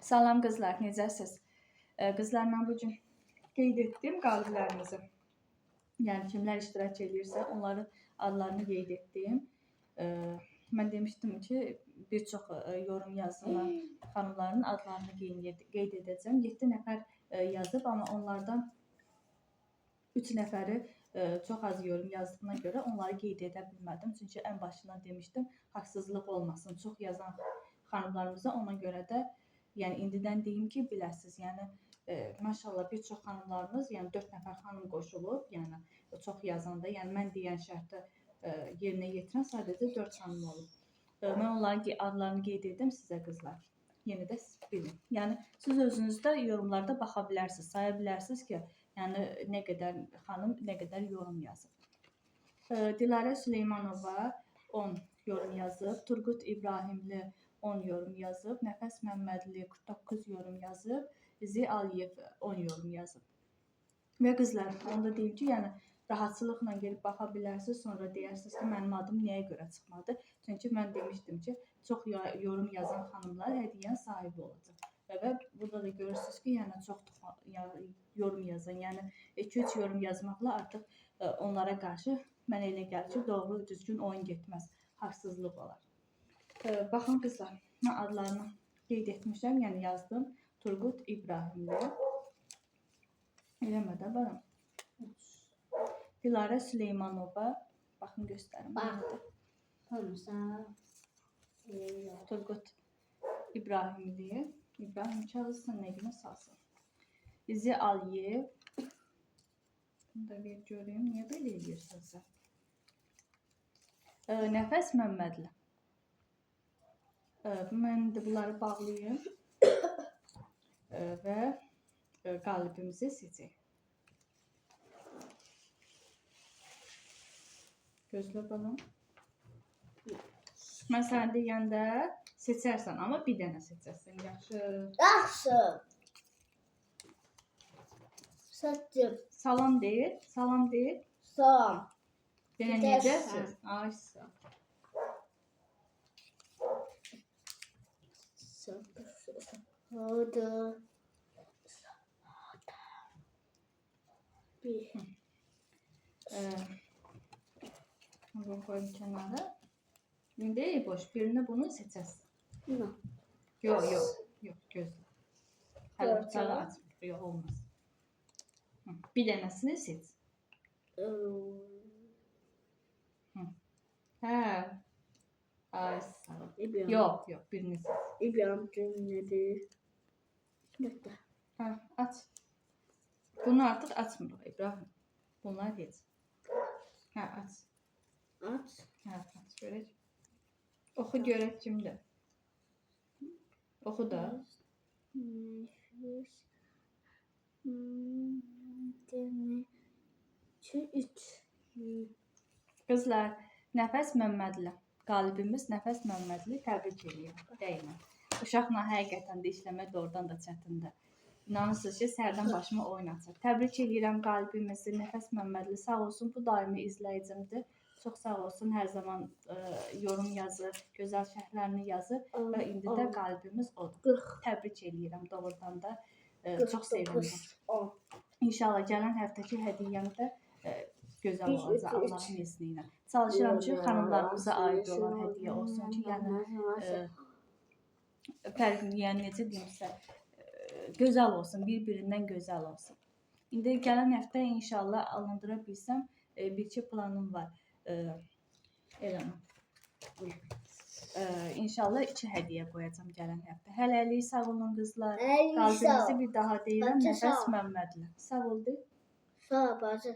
Salam qızlar, necəsiz? Qızlar, mən bu gün qeyd etdim qaliblərimizi. Yəni kimlər iştirak edirsə, onların adlarını qeyd etdim. Mən demişdim ki, bir çox yorum yazılan xanımların adlarını qeyd edəcəm. 7 nəfər yazıb, amma onlardan 3 nəfəri çox az yorum yazdığına görə onları qeyd edə bilmədim. Çünki ən başından demişdim, haqsızlıq olmasın. Çox yazan xanımlarımıza ona görə də yəni indidən deyim ki, biləsiz. Yəni maşallah bir çox xanımlarımız, yəni 4 nəfər xanım qoşulub, yəni çox yazanda, yəni mən deyən şərti yerinə yetirən sadəcə 4 xanım olub. Mən onların adlarını qeyd edim sizə qızlar. Yenə də siz bilin. Yəni siz özünüz də yorumlarda baxa bilərsiniz, saya bilərsiniz ki, yəni nə qədər xanım, nə qədər yorum yazıb. Dilarə Süleymanova 10 yorum yazıb, Turgut İbrahimli 10 yorum yazıb, Nəfəs Məmmədli 49 yorum yazıb, İzi Aliyev 10 yorum yazıb. Və qızlar, onu da deyim ki, yəni rahatçılıqla gelib baxa bilərsiniz, sonra deyirsiniz ki, mənim adım niyə görə çıxmadı? Çünki mən demişdim ki, çox yorum yazan xanımlar hədiyyənin sahibi olacaq. Və burada da görürsünüz ki, yəni çox yorum yazan, yəni 2-3 yorum yazmaqla artıq onlara qarşı mənə elə gəlir ki, doğru, düzgün oyun getməz, haqsızlıq olar. Baxın qızlar, mən adlarını qeyd etmişəm, yəni yazdım. Turgut İbrahimli. Eləmə də baram. Dilarə Süleymanova. Baxın göstərim. Bax. Turgut İbrahimli. İbrahim çalışsın, nə günə salsın. İzi Aliyev. Bunu da bir göreyim. Niyə belə edirsiniz? Nəfəs Məmmədli. Mən də bunları bağlayayım və qalibimizi seçək. Gözlə balam. Mən sənə deyəndə seçərsən, amma bir dənə seçərsən. Yaxşı. Yaxşı. Seçdim. Salam deyil. Salam deyil. Salam. Yenə necəsiz? Ay sağ. Orada. Bir. Bunu koyayım kənara. İndi boş birini bunu seçərsən. Yox, gözlə. Hələ bıçağı açmır. Yox, olmaz. Bir dənəsini seç. Hə. Ay sağ ol. Yox, birini seç. İbrahim nədir? Hə, aç. Bunu artıq açmırıq İbrahim. Bunlar heç. Hə, aç. Aç. Hə, aç görək. Oxu görək kimdir. Oxu da. Qızlar, Nəfəs Məmmədli. Qalibimiz Nəfəs Məmmədli, təbrik edirəm. Deyilmə. Uşaqla həqiqətən də işləmək doğrudan da çətindir. İnanırsınız ki, sərdən başıma oyun açır. Təbrik edirəm qalibimizi, Nəfəs Məmmədli. Sağ olsun, bu daimi izləyicimdir. Çox sağ olsun, hər zaman yorum yazır, gözəl şərhlərini yazır və indi də qalibimiz odur. Təbrik edirəm doğrudan da. Çox sevindim. İnşallah gələn həftəki hədiyyəm də gözəl olacaq Allahın izni ilə. Çalışıram ki, xanımlarımıza aid olan hədiyyə olsun ki, yəni fərqli, yəni necə deyimsə, gözəl olsun, bir-birindən gözəl olsun. İndi gələn həftə inşallah alındıra bilsəm, bir-iki planım var. Eləmə. İnşallah 2 hədiyyə qoyacam gələn həftə. Hələlik sağ olun qızlar. Qalbinizi bir daha deyirəm, Nəfəs Məmmədli. Sağ ol de. Sağ ol bacı.